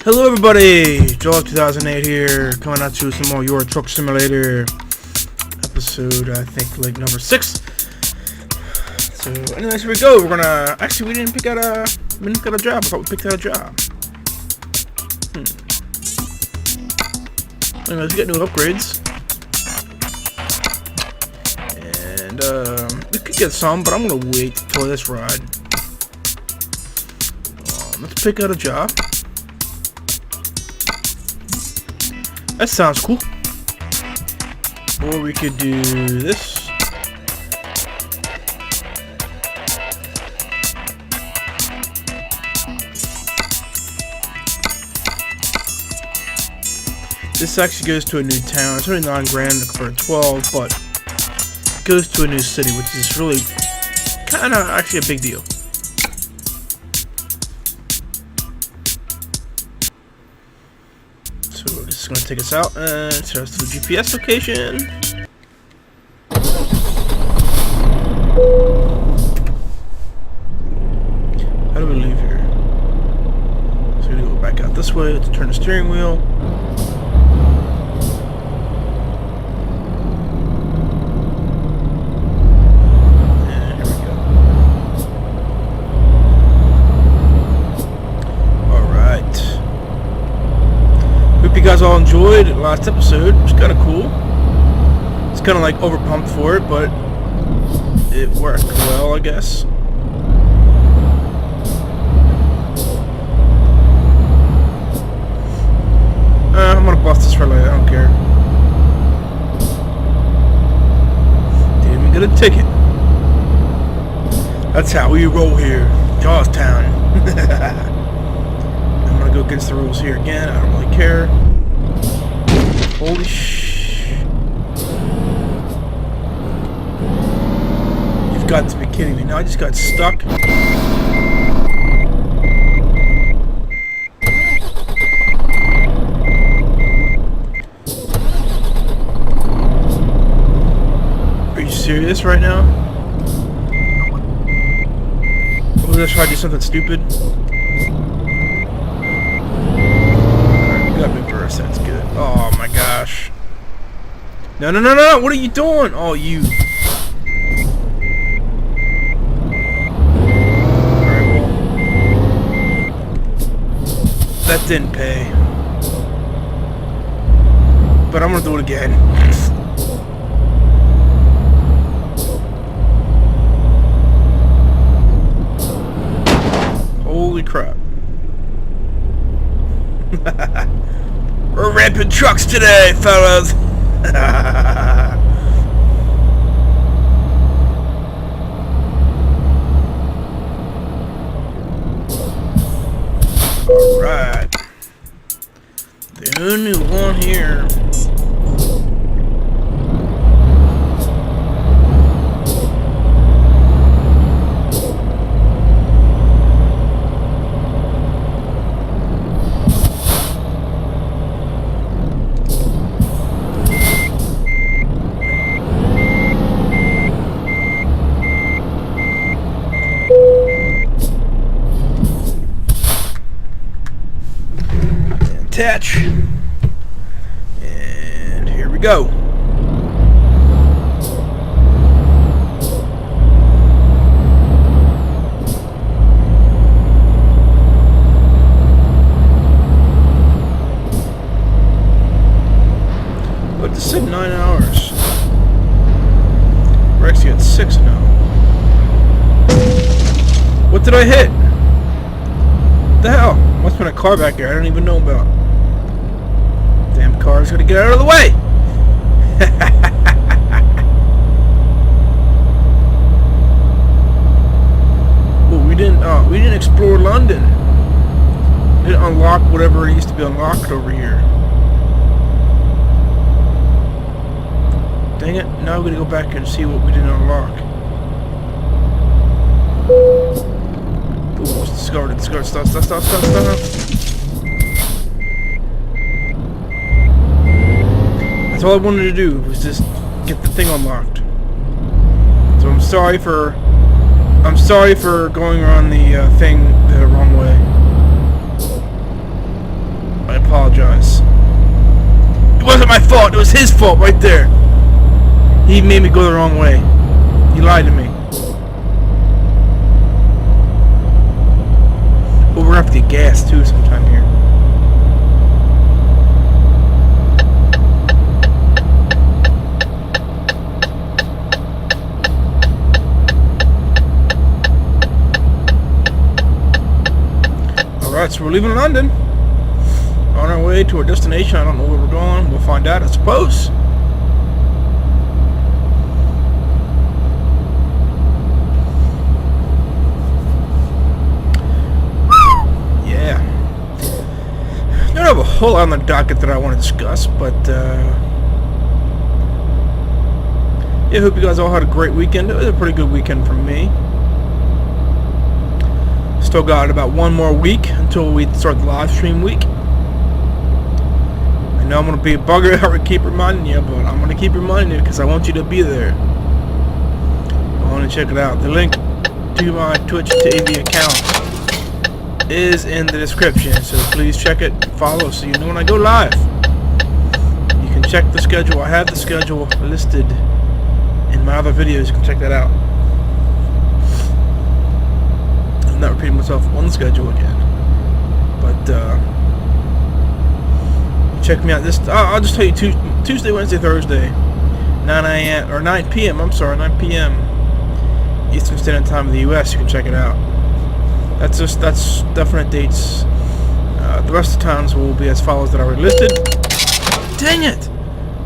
Hello everybody, jaws2008 here, coming at you with some more Euro Truck Simulator episode, I think, like number 6. So, anyways, here we go. We're gonna, actually, we didn't pick out a job. I thought we picked out a job. Anyways, we got new upgrades. And, we could get some, but I'm gonna wait till this ride. Let's pick out a job. That sounds cool. Or we could do this. This actually goes to a new town. It's only 9 grand for 12, but it goes to a new city, which is really kind of actually a big deal. So this is going to take us out and send us to the GPS location. How do we leave here? So we're going to go back out this way. Let's turn the steering wheel. And here we go. Alright. Hope you guys all enjoyed the last episode. It was kind of cool. It's kind of like overpumped for it, but it worked well, I guess. I'm gonna bust this for later. I don't care. Didn't even get a ticket. That's how we roll here, Jawstown. I'm gonna go against the rules here again. I don't really care. Holy sh! You've got to be kidding me. Now I just got stuck. Are you serious right now? Or did I try to do something stupid? Got me first, that's good. Oh my gosh. No, no, no, no, what are you doing? Oh, you. Alright, well. That didn't pay. But I'm gonna do it again. Holy crap. We're ramping trucks today, fellas. Alright. The only one here. Attach, and here we go. But this said 9 hours. We're actually at 6 now. What did I hit? What the hell? Must have been a car back here I don't even know about. Damn car's gonna get out of the way! Oh, we didn't explore London. We didn't unlock whatever used to be unlocked over here. Dang it, now we're gonna go back and see what we didn't unlock. Ooh, discovered, stop. That's all I wanted to do, was just get the thing unlocked. So I'm sorry for going around the thing the wrong way. his fault right there. He made me go the wrong way. He lied to me. Well, we're gonna have to get gas too sometime here. Alright, so we're leaving London. On our way to our destination. I don't know where we're going. We'll find out, I suppose. Yeah. Don't have a whole lot on the docket that I want to discuss, but yeah, hope you guys all had a great weekend. It was a pretty good weekend for me. Still got about one more week until we start the live stream week. I know I'm going to be a bugger. I keep reminding you, but I'm going to keep reminding you because I want you to be there. I want to check it out. The link to my Twitch TV account is in the description, so please check it and follow so you know when I go live. You can check the schedule. I have the schedule listed in my other videos. You can check that out. I'm not repeating myself on the schedule again, but check me out. I'll just tell you Tuesday, Wednesday, Thursday, 9 p.m. I'm sorry, 9 p.m. Eastern Standard Time in the U.S. You can check it out. That's definite dates. The rest of the times will be as follows that I already listed. Dang it!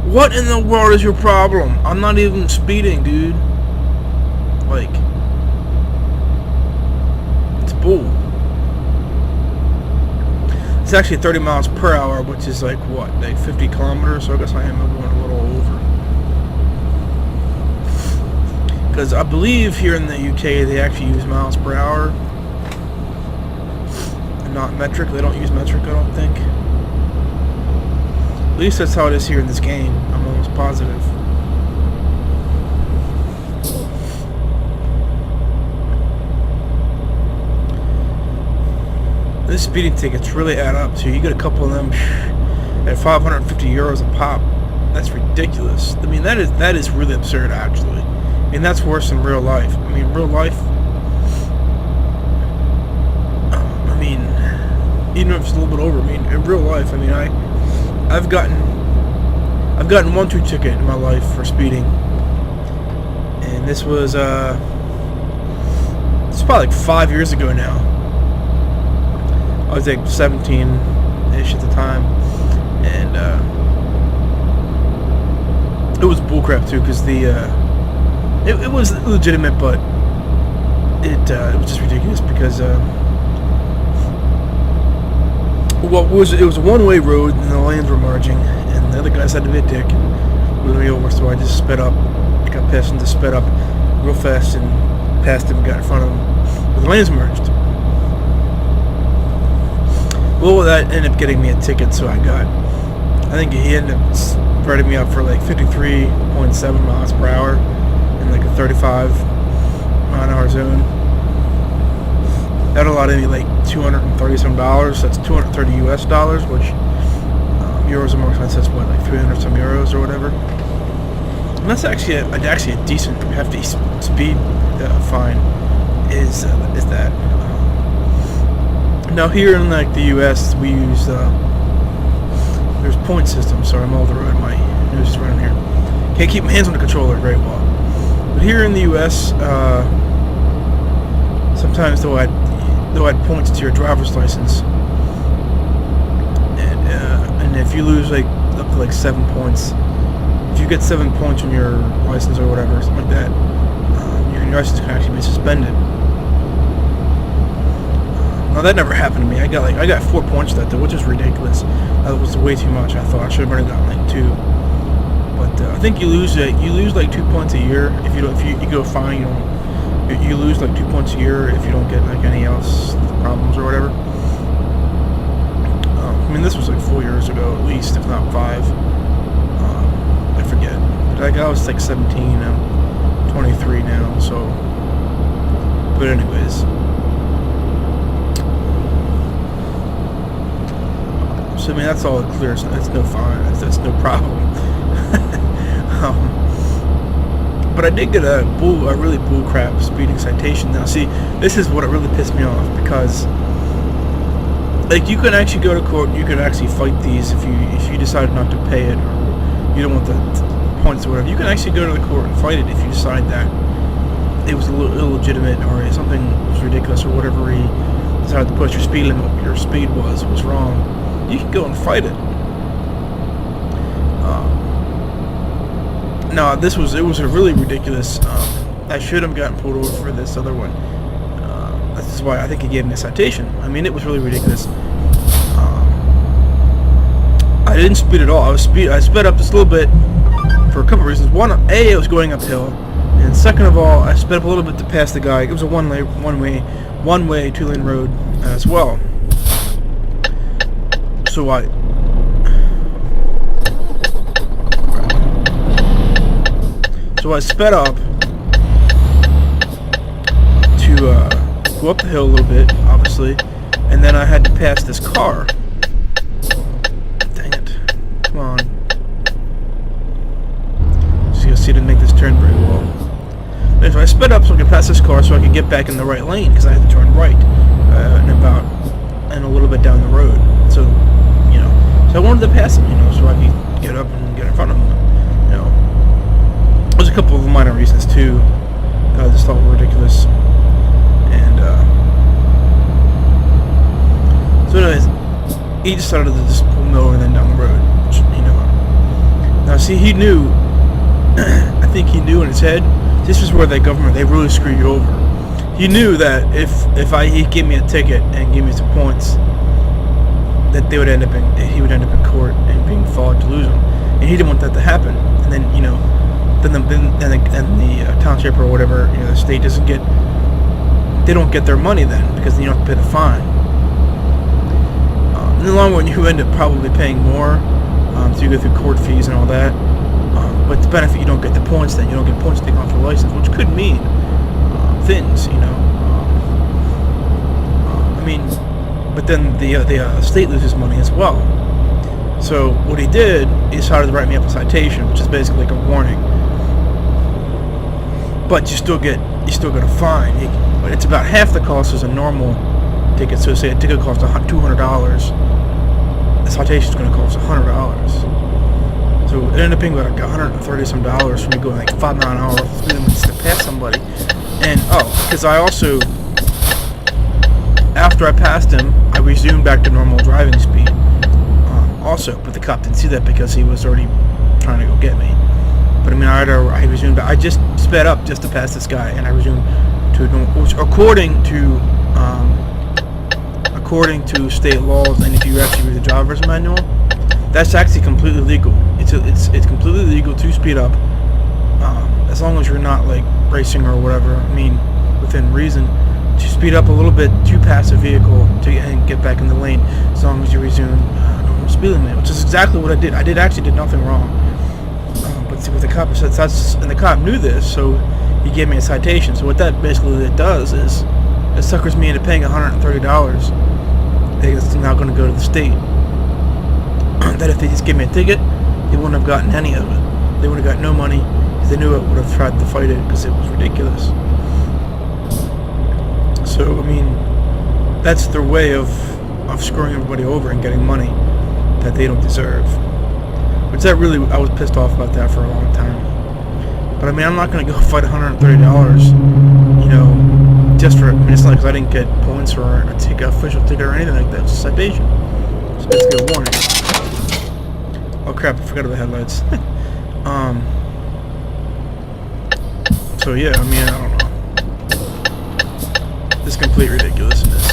What in the world is your problem? I'm not even speeding, dude. Like, it's bull. It's actually 30 miles per hour, which is like what, like 50 kilometers. So I guess I am going a little over. Because I believe here in the UK they actually use miles per hour. Not metric. They don't use metric, I don't think. At least that's how it is here in this game. I'm almost positive. This speeding tickets really add up too. You get a couple of them at 550 euros a pop. That's ridiculous. I mean, that is really absurd, actually. I mean, that's worse than real life. I mean, real life. Even if it's a little bit over, I mean, in real life, I mean, I've gotten 1-2 ticket in my life for speeding, and this was it's probably like 5 years ago now. I was like 17-ish at the time, and it was bullcrap too, because it was legitimate, but it was just ridiculous because. Well, it was a one-way road, and the lanes were merging, and the other guys had to be a dick and blew me over, so I just sped up. I got past him, just sped up real fast and passed him and got in front of him. But the lanes merged. Well, that ended up getting me a ticket, so I think he ended up writing me up for like 53.7 miles per hour in like a 35 mile an hour zone. That allowed me like $230 some. That's $230 US, which euros are more expensive. That's what, like 300 some euros or whatever. And that's actually a decent, hefty speed fine. Is that? Now here in like the US, we use there's point system. Sorry, I'm all over the road. My nose is running here. Can't keep my hands on the controller very well. But here in the US, sometimes they'll add points to your driver's license, and if you lose like up to like 7 points, if you get 7 points on your license or whatever, something like that, your license can actually be suspended. Now that never happened to me. I got 4 points that day, which is ridiculous. That was way too much. I thought I should have only gotten like 2. But I think you lose like 2 points a year if you go fine. You lose like 2 points a year if you don't get like any else problems or whatever. I mean, this was like 4 years ago at least, if not 5. I forget. But I was like 17. I'm 23 now. So, but anyways. So I mean, that's all clear. So that's no fine. That's no problem. But I did get a really bullcrap speeding citation. Now, see, this is what really pissed me off, because like you can actually go to court and you can actually fight these if you decide not to pay it, or you don't want the points or whatever. You can actually go to the court and fight it if you decide that it was illegitimate or something was ridiculous, or whatever he decided to push your speed limit, your speed was wrong. You can go and fight it. No, it was a really ridiculous. I should have gotten pulled over for this other one. That's why I think he gave me a citation. I mean, it was really ridiculous. I didn't speed at all. I sped up just a little bit for a couple of reasons. One, A, I was going uphill, and second of all, I sped up a little bit to pass the guy. It was a one-way, two-lane road as well. So I sped up to go up the hill a little bit, obviously, and then I had to pass this car. Dang it. Come on. Just gonna see to make this turn very well. Anyway, so I sped up so I could pass this car so I could get back in the right lane, because I had to turn right and a little bit down the road. So, so I wanted to pass him, so I could get up and get in front of him, There's a couple of minor reasons too that I just thought were ridiculous. And so anyways, he decided to just pull me over and then down the road, which, Now see, he knew, I think he knew in his head, this is where the government, they really screw you over. He knew that if he gave me a ticket and gave me some points, that he would end up in court and being fought to lose them. And he didn't want that to happen. And then, then the township or whatever, the state they don't get their money then, because you don't have to pay the fine. In the long run, you end up probably paying more, so you go through court fees and all that. But the benefit, you don't get the points then. You don't get points taken off your license, which could mean things, but then the state loses money as well. So what he did is decided to write me up a citation, which is basically like a warning. But you still get a fine. But it's about half the cost as a normal ticket. So say a ticket costs $200, the citation is going to cost $100. So it ended up being about $130 some for me going like 5 miles an hour speed limits to pass somebody. And because I also, after I passed him, I resumed back to normal driving speed. Also, but the cop didn't see that because he was already trying to go get me. But I resumed back. I just sped up just to pass this guy, and I resumed to normal, which according to state laws, and if you actually read the driver's manual, that's actually completely legal. It's completely legal to speed up, as long as you're not like racing or whatever. Within reason, to speed up a little bit to pass a vehicle and get back in the lane, as long as you resume normal speed limit, which is exactly what I did. I actually did nothing wrong. But see what the cop said, and the cop knew this, so he gave me a citation. So what that basically does is it suckers me into paying $130. It's now going to go to the state. That if they just gave me a ticket, they wouldn't have gotten any of it. They would have got no money, because they knew I would have tried to fight it, because it was ridiculous. So that's their way of screwing everybody over and getting money that they don't deserve. Which I was pissed off about that for a long time. But I'm not going to go fight $130, just for, it's not because I didn't get points or a official ticket or anything like that. It's a citation. It's basically a warning. Oh crap, I forgot about the headlights. So yeah, I don't know. This is complete ridiculousness.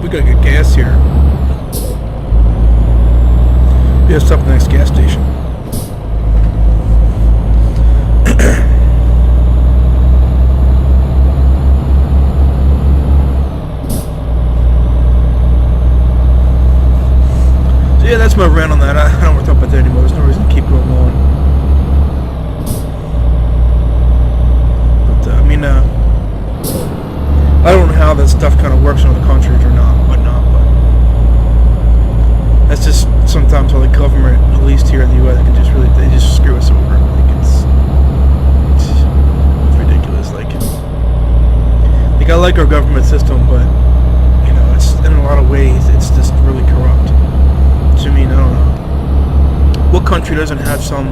We gotta get gas here. Yeah, stop at the next gas station. So yeah, that's my rant on that. I don't want to talk about that anymore. There's no reason to keep going on. But I mean, I don't know how that stuff kind of works in other countries or not, whatnot, but that's just sometimes how the government, at least here in the U.S., can just really, they just screw us over. Like it's ridiculous. Like I like our government system, but you know, it's in a lot of ways, it's just really corrupt. So I mean, I don't know. What country doesn't have some?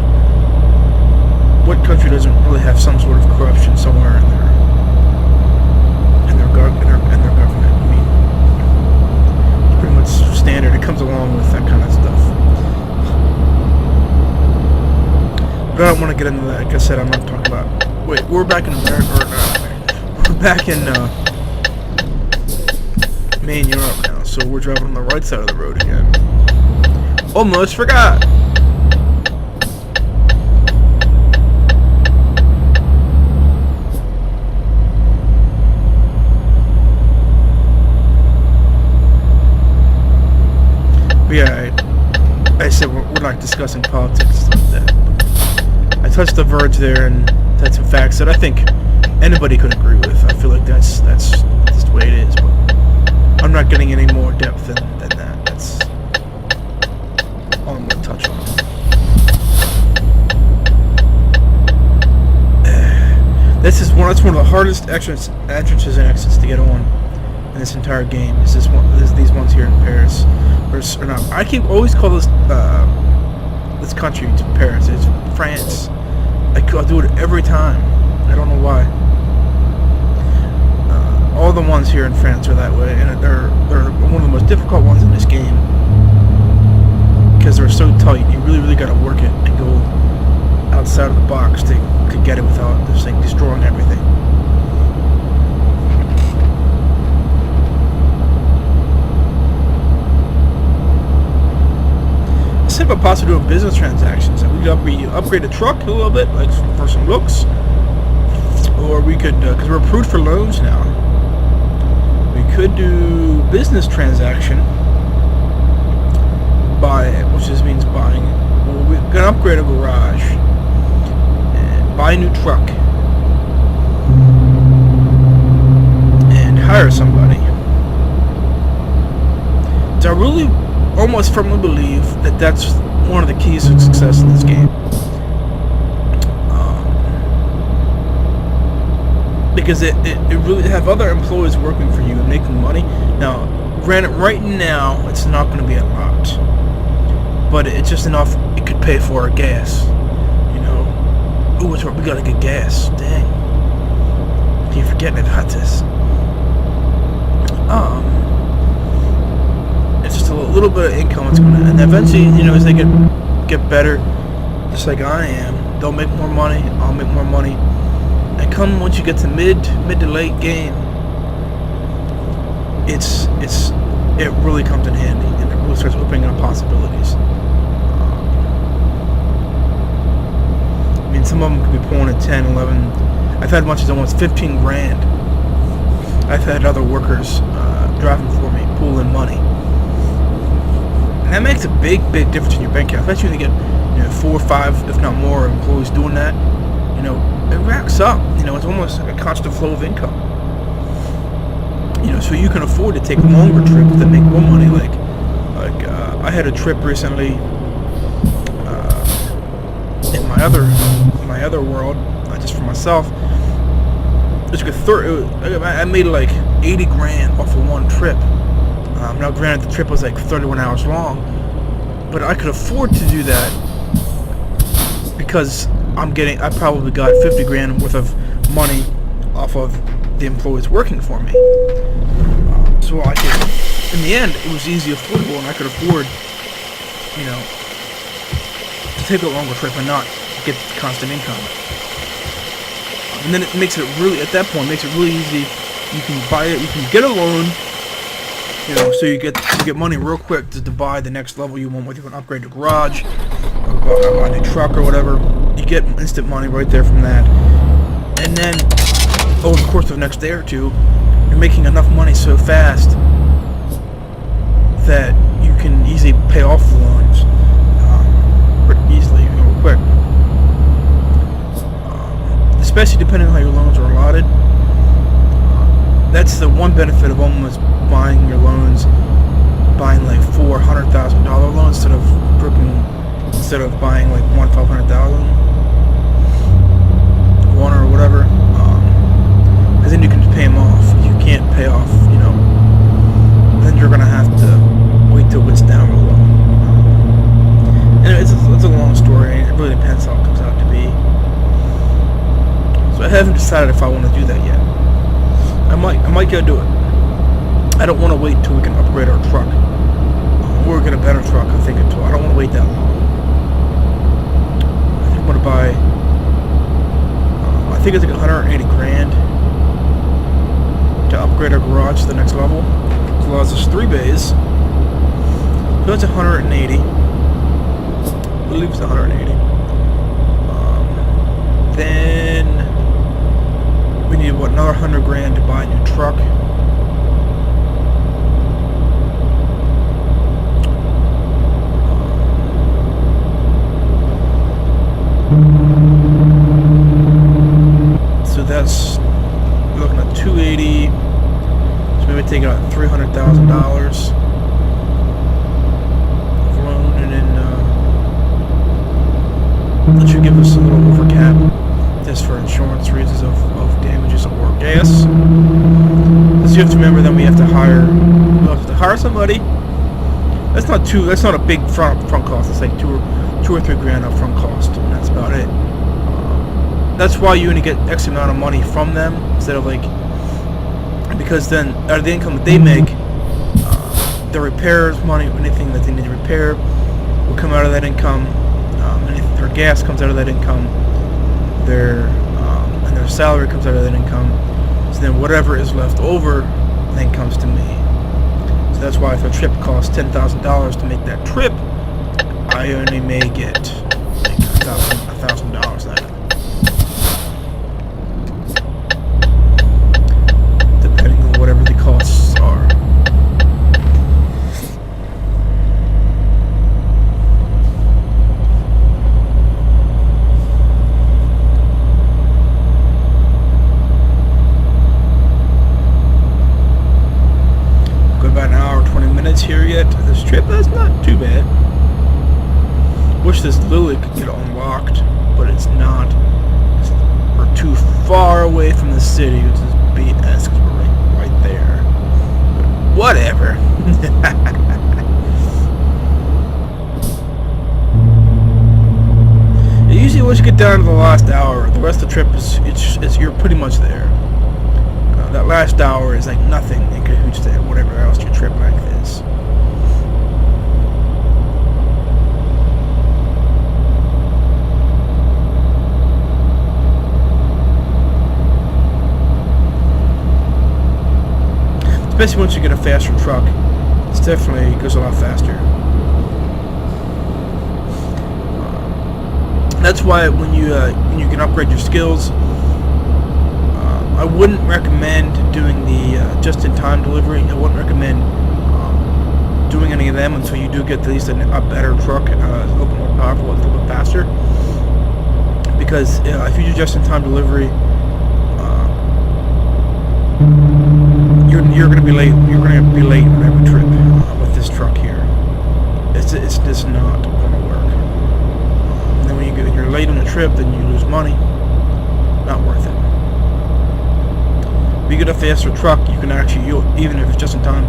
What country doesn't really have some sort of corruption somewhere in there? In their government. I mean, it's pretty much standard. It comes along with that kind of stuff. But I don't want to get into that. Like I said, I'm not talking about. Wait, we're back in America. We're back in Maine, Europe now. So we're driving on the right side of the road again. Almost forgot. Yeah, I said we're not discussing politics and stuff like that. But I touched the verge there and had some facts that I think anybody could agree with. I feel like that's just the way it is. But I'm not getting any more depth than that. That's all I'm going to touch on. That's one of the hardest entrances and exits to get on in this entire game. Is these ones here in Paris. Or not. I always call this country to Paris. It's France. I'll do it every time. I don't know why. All the ones here in France are that way, and they're one of the most difficult ones in this game because they're so tight. You really got to work it and go outside of the box to get it without this thing destroying everything. Said about possibly doing business transactions. We could upgrade a truck a little bit, like for some looks, or we could, because we're approved for loans now, we could do business transaction, which just means buying. Well, we're gonna upgrade a garage and buy a new truck and hire somebody. So I really almost firmly believe that that's one of the keys to success in this game. Because it really have other employees working for you and making money. Now, granted, right now it's not going to be a lot, but it's just enough. It could pay for our gas. You know, ooh, it's right. We gotta get gas. Dang, keep forgetting about this. It's just a little bit of income it's gonna, and eventually, you know, as they get better, just like I am, they'll make more money. I'll make more money. And come once you get to mid to late game, it really comes in handy, and it really starts opening up possibilities. I mean, some of them could be pulling at 10, 11. I've had much as almost 15 grand. I've had other workers driving for me, pulling money. And that makes a big difference in your bank account. Especially when you get 4 or 5, if not more, employees doing that. You know, it racks up. You know, it's almost like a constant flow of income. You know, so you can afford to take longer trips that make more money. Like I had a trip recently in my other world, just for myself. It's like I made like 80 grand off of one trip. Now, granted, the trip was like 31 hours long, but I could afford to do that because I probably got 50 grand worth of money off of the employees working for me. So I could, in the end, it was easy, affordable, and I could afford, you know, to take a longer trip and not get constant income. And then it makes it really, at that point, makes it really easy. You can buy it, you can get a loan, So you get money real quick to buy the next level you want, whether you want to upgrade your garage, or buy a new truck or whatever. You get instant money right there from that. And then, over the course of the next day or two, you're making enough money so fast that you can easily pay off the loans pretty easily, real quick. Especially depending on how your loans are allotted. That's the one benefit of almost buying your loans, buying like $400,000 loans instead of buying like $500,000, one or whatever. Because then you can just pay them off. If you can't pay off, then you're gonna have to wait till it's down a little. And it's a long story. It really depends how it comes out to be. So I haven't decided if I want to do that yet. I might go do it. I don't want to wait until we can upgrade our truck or get a better truck. I don't want to wait that long. I think I'm going to buy. I think it's like 180 grand to upgrade our garage to the next level. As well as there's 3 bays, so that's 180. I believe it's 180. Then we need another 100 grand to buy a new truck. So that's looking at 280. So maybe take out $300,000 of loan, and then that should give us a little over cap. Just for insurance reasons of damages or gas. Because you have to remember that we have to hire somebody. That's not a big front cost. It's like two or three grand up front cost, and that's about it. That's why you only get X amount of money from them instead of because then out of the income that they make, the repairs money, anything that they need to repair, will come out of that income. Their gas comes out of that income. Their salary comes out of that income. So then whatever is left over then comes to me. So that's why if a trip costs $10,000 to make that trip, I only may get like $1,000 out of it. Depending on whatever the costs are. Here yet to this trip. That's not too bad. Wish this Lily could get unlocked, but it's not. We're too far away from the city, which is BS, because we're right there. But whatever. Usually once you get down to the last hour, the rest of the trip is you're pretty much there. That last hour is like nothing in cahoots to whatever else your trip length is. Especially once you get a faster truck, it goes a lot faster. That's why when you can upgrade your skills, I wouldn't recommend doing the just-in-time delivery. I wouldn't recommend doing any of them until you do get at least a better truck, a little bit more powerful, a little bit faster. Because if you do just-in-time delivery, you're going to be late. You're going to be late on every trip with this truck here. It's just not going to work. And then when you're late on the trip, then you lose money. Not worth it. If you get a faster truck, you can even if it's just in time.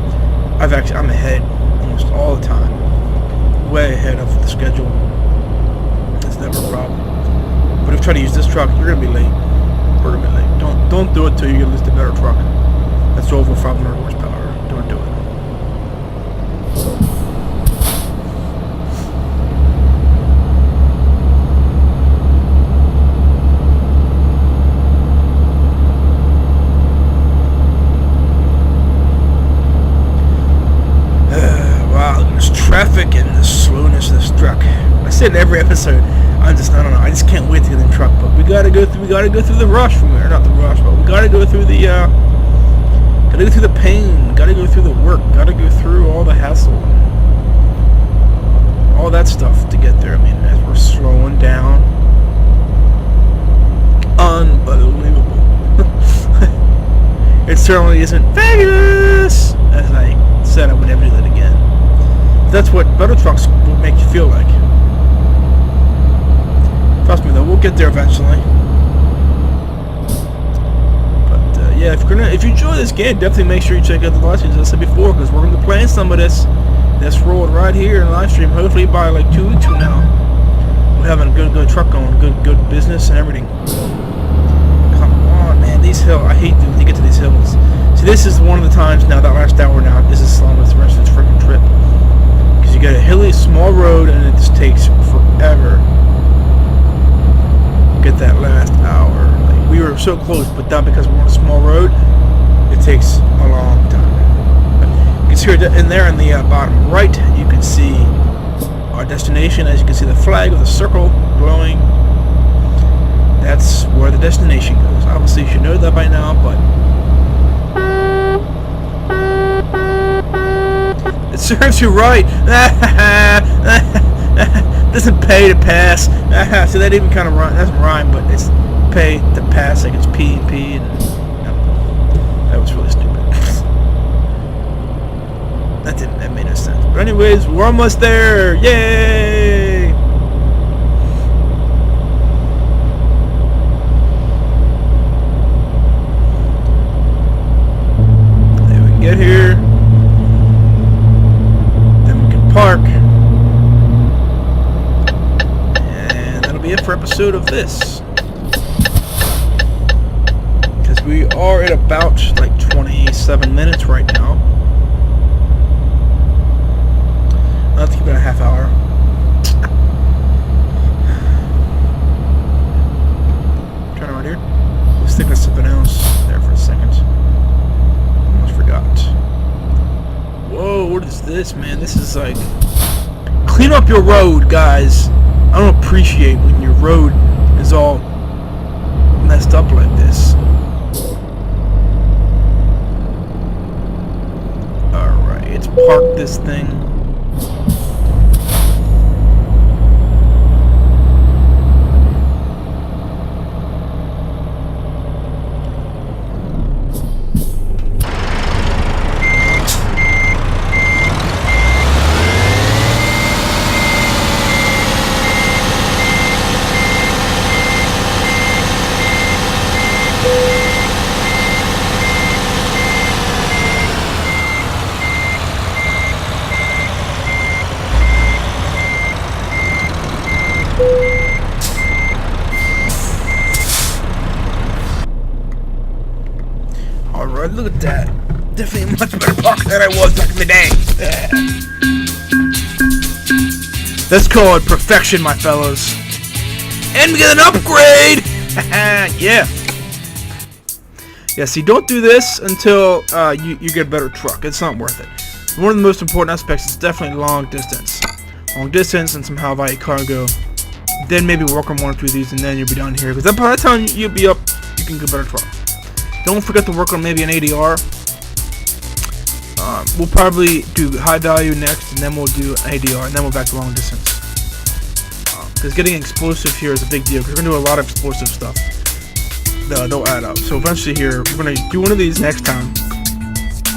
I'm ahead almost all the time, way ahead of the schedule. It's never a problem. But if you try to use this truck, you're gonna be late. We're gonna be late. Don't do it till you get at least a better truck. That's over 500 horsepower. Don't do it. say it in every episode. I don't know. I just can't wait to get in the truck. But we gotta go through the rush from here. Not the rush, but we gotta go through the pain. Gotta go through the work. Gotta go through all the hassle. All that stuff to get there. I mean, as we're slowing down. Unbelievable. It certainly isn't Vegas, as I said I would never do that again. That's what better trucks will make you feel like. Trust me though, we'll get there eventually. But yeah, if you enjoy this game, definitely make sure you check out the live streams, as I said before, because we're going to be playing some of this road right here in the live stream, hopefully by like 2 weeks from now. We're having a good truck going, good business and everything. These hills, I hate when you get to these hills. See, this is one of the times now, that last hour now, this is slowing the rest of this freaking trip. Because you got a hilly, small road, and it just takes forever to get that last hour. Like, we were so close, but not because we're on a small road, it takes a long time. You can see in there in the bottom right, you can see our destination. As you can see, the flag with a circle glowing. That's where the destination goes. Obviously, you should know that by now, but it serves you right. Doesn't pay to pass. So that even kind of doesn't rhyme, but it's pay to pass. Like it's P and P, and that was really stupid. That made no sense. But anyways, we're almost there. Yay! Get here, then we can park, and that'll be it for episode of this, because we are at about like 27 minutes right now. I'll have to keep it a half hour. Turn around here. Let's think of something else there for a second. Whoa, what is this, man? This is like... Clean up your road, guys. I don't appreciate when your road is all messed up like this. Alright, let's park this thing. Alright, look at that. Definitely a much better park than I was back in the day. That's called perfection, my fellows. And we get an upgrade! Yeah. Yeah, see, don't do this until you get a better truck. It's not worth it. One of the most important aspects is definitely long distance. Long distance and some high value cargo. Then maybe work on 1 or 2 of these, and then you'll be done here. Because by the time you'll be up, you can get a better truck. Don't forget to work on maybe an ADR. We'll probably do high value next, and then we'll do an ADR, and then we'll back to long distance. Because getting explosive here is a big deal, because we're going to do a lot of explosive stuff. They'll add up. So eventually here, we're going to do one of these next time.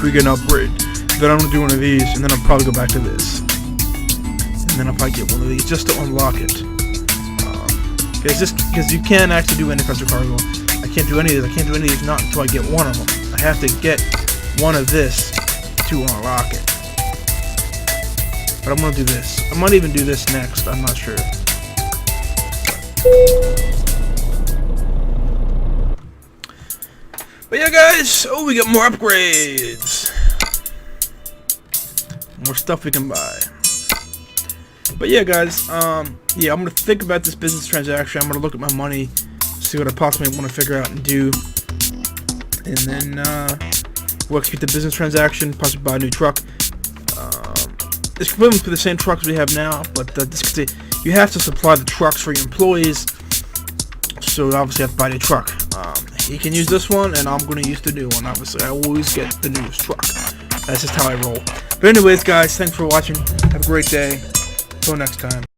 We get an upgrade. Then I'm going to do one of these, and then I'll probably go back to this. And then I'll probably get one of these just to unlock it. Because you can't actually do any pressure cargo. I can't do any of this. I can't do any of these not until I get one of them. I have to get one of this to unlock it. But I'm going to do this. I might even do this next. I'm not sure. But yeah, guys. Oh, we got more upgrades. More stuff we can buy. But yeah, guys. Yeah, I'm going to think about this business transaction. I'm going to look at my money. See what I possibly want to figure out and do. And then we'll execute the business transaction, possibly buy a new truck. it's equivalent to the same trucks we have now, but you have to supply the trucks for your employees, so obviously you have to buy the truck. He can use this one, and I'm going to use the new one. Obviously, I always get the newest truck. That's just how I roll. But anyways, guys, thanks for watching. Have a great day. Until next time.